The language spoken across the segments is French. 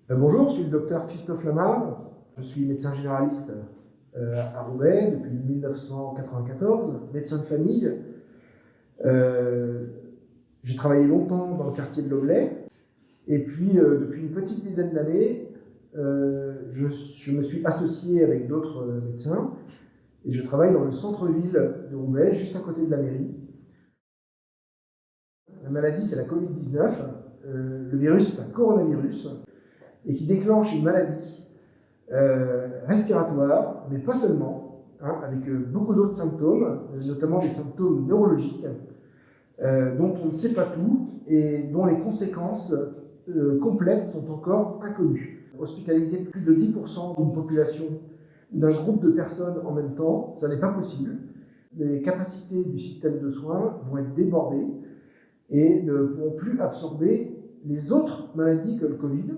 Bonjour, je suis le docteur Christophe Lamar. Je suis médecin généraliste à Roubaix depuis 1994, médecin de famille. J'ai travaillé longtemps dans le quartier de Loblay. Et puis, depuis une petite dizaine d'années, je me suis associé avec d'autres médecins et je travaille dans le centre-ville de Roubaix, juste à côté de la mairie. La maladie, c'est la Covid-19. Le virus est un coronavirus et qui déclenche une maladie respiratoire, mais pas seulement, avec beaucoup d'autres symptômes, notamment des symptômes neurologiques, dont on ne sait pas tout et dont les conséquences complètes sont encore inconnues. Hospitaliser plus de 10% d'une population, d'un groupe de personnes en même temps, ça n'est pas possible. Les capacités du système de soins vont être débordées et ne pourront plus absorber les autres maladies que le Covid.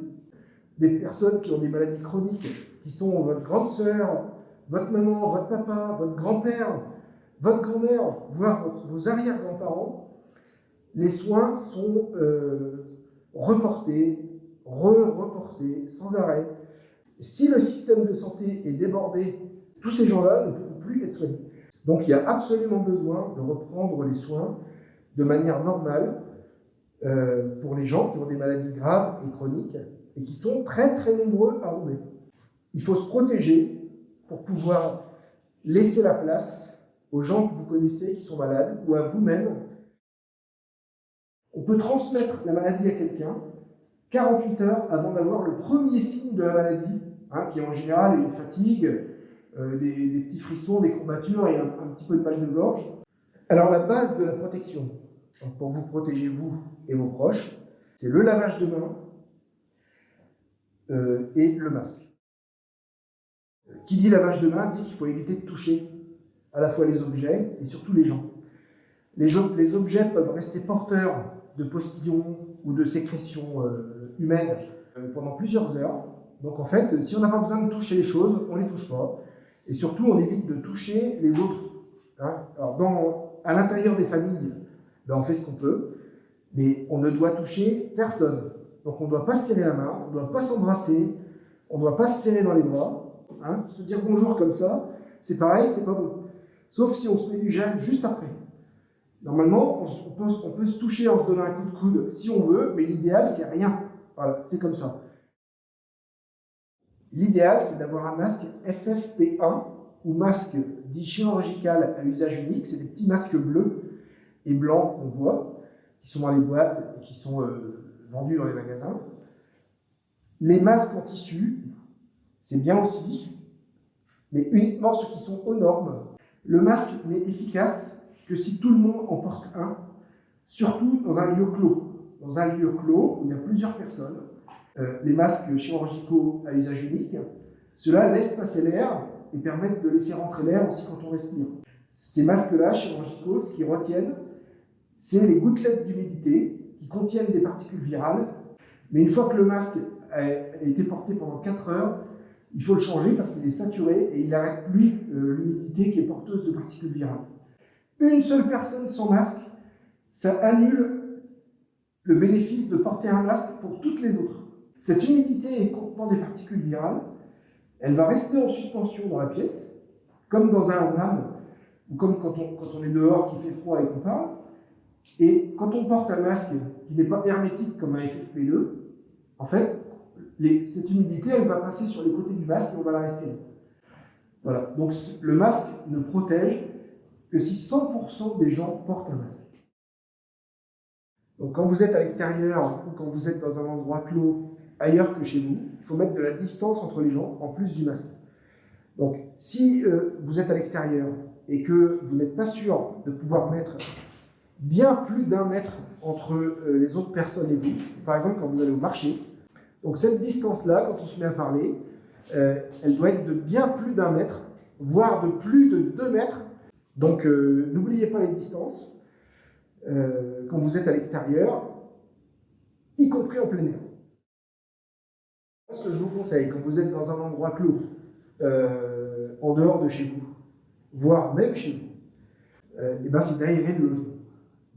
Des personnes qui ont des maladies chroniques, qui sont votre grande sœur, votre maman, votre papa, votre grand-père, votre grand-mère, voire vos arrière-grands-parents, les soins sont reportés, reportés sans arrêt. Si le système de santé est débordé, tous ces gens-là ne pourront plus être soignés. Donc il y a absolument besoin de reprendre les soins de manière normale pour les gens qui ont des maladies graves et chroniques et qui sont très très nombreux à Roubaix. Il faut se protéger pour pouvoir laisser la place aux gens que vous connaissez qui sont malades ou à vous-même. On peut transmettre la maladie à quelqu'un 48 heures avant d'avoir le premier signe de la maladie, qui en général est une fatigue, des petits frissons, des courbatures et un petit peu de mal de gorge. Alors la base de la protection, donc pour vous protéger vous et vos proches, c'est le lavage de mains et le masque. Qui dit lavage de mains dit qu'il faut éviter de toucher à la fois les objets et surtout les gens. Les objets peuvent rester porteurs de postillons ou de sécrétions humaines pendant plusieurs heures. Donc en fait, si on n'a pas besoin de toucher les choses, on ne les touche pas. Et surtout, on évite de toucher les autres. Alors à l'intérieur des familles, on fait ce qu'on peut, mais on ne doit toucher personne. Donc on ne doit pas se serrer la main, on ne doit pas s'embrasser, on ne doit pas se serrer dans les bras. Se dire bonjour comme ça, c'est pareil, c'est pas bon. Sauf si on se met du gel juste après. Normalement, on peut se toucher en se donnant un coup de coude si on veut, mais l'idéal, c'est rien. Voilà, c'est comme ça. L'idéal, c'est d'avoir un masque FFP1 ou masque dit chirurgical à usage unique. C'est des petits masques bleus et blancs qu'on voit, qui sont dans les boîtes et qui sont vendus dans les magasins. Les masques en tissu, c'est bien aussi, mais uniquement ceux qui sont aux normes. Le masque n'est efficace que si tout le monde en porte un, surtout dans un lieu clos. Dans un lieu clos où il y a plusieurs personnes, les masques chirurgicaux à usage unique, cela laisse passer l'air et permettent de laisser rentrer l'air aussi quand on respire. Ces masques-là, chirurgicaux, ce qu'ils retiennent, c'est les gouttelettes d'humidité qui contiennent des particules virales. Mais une fois que le masque a été porté pendant 4 heures, il faut le changer parce qu'il est saturé et il n'arrête plus l'humidité qui est porteuse de particules virales. Une seule personne sans masque, ça annule le bénéfice de porter un masque pour toutes les autres. Cette humidité contenant des particules virales, elle va rester en suspension dans la pièce, comme dans un hammam, ou comme quand on est dehors, qu'il fait froid et qu'on parle. Et quand on porte un masque qui n'est pas hermétique comme un FFP2, en fait, cette humidité, elle va passer sur les côtés du masque et on va la respirer. Voilà. Donc le masque ne protège que si 100% des gens portent un masque. Donc quand vous êtes à l'extérieur ou quand vous êtes dans un endroit clos ailleurs que chez vous, il faut mettre de la distance entre les gens en plus du masque. Donc si vous êtes à l'extérieur et que vous n'êtes pas sûr de pouvoir mettre bien plus d'1 mètre entre les autres personnes et vous, par exemple quand vous allez au marché, donc cette distance-là, quand on se met à parler, elle doit être de bien plus d'1 mètre, voire de plus de 2 mètres. Donc n'oubliez pas les distances quand vous êtes à l'extérieur, y compris en plein air. Ce que je vous conseille, quand vous êtes dans un endroit clos, en dehors de chez vous, voire même chez vous, c'est d'aérer le logement,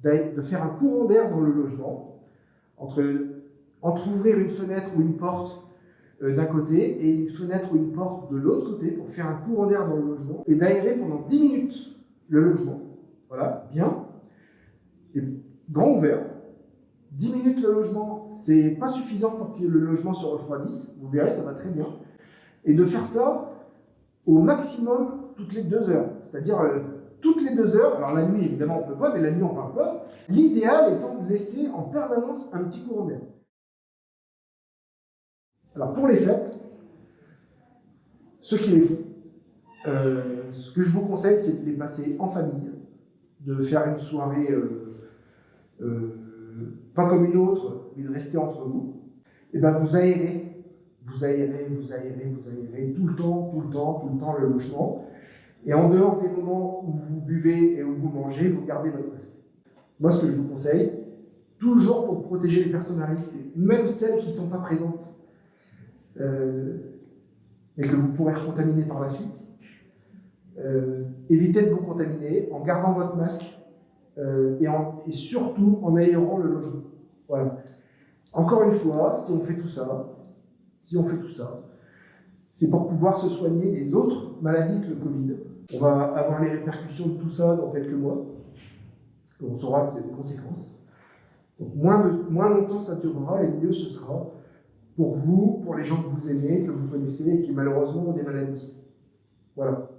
de faire un courant d'air dans le logement, entre ouvrir une fenêtre ou une porte d'un côté et une fenêtre ou une porte de l'autre côté pour faire un courant d'air dans le logement et d'aérer pendant 10 minutes le logement. Voilà, bien. Et grand ouvert. 10 minutes le logement, c'est pas suffisant pour que le logement se refroidisse. Vous verrez, ça va très bien. Et de faire ça au maximum toutes les 2 heures. C'est-à-dire toutes les 2 heures. Alors la nuit, évidemment, on ne peut pas, mais la nuit, on ne parle pas. L'idéal étant de laisser en permanence un petit courant d'air. Alors pour les fêtes, ceux qui les font, ce que je vous conseille, c'est de les passer en famille, de faire une soirée pas comme une autre, mais de rester entre vous. Et bien vous aérez tout le temps le logement. Et en dehors des moments où vous buvez et où vous mangez, vous gardez votre masque. Moi, ce que je vous conseille, toujours pour protéger les personnes à risque, même celles qui ne sont pas présentes, et que vous pourrez contaminer par la suite, évitez de vous contaminer en gardant votre masque et surtout en aérant le logement. Voilà. Encore une fois, si on fait tout ça, c'est pour pouvoir se soigner des autres maladies que le Covid. On va avoir les répercussions de tout ça dans quelques mois. On saura qu'il y a des conséquences. Donc moins longtemps ça durera et mieux ce sera pour vous, pour les gens que vous aimez, que vous connaissez et qui malheureusement ont des maladies. Voilà.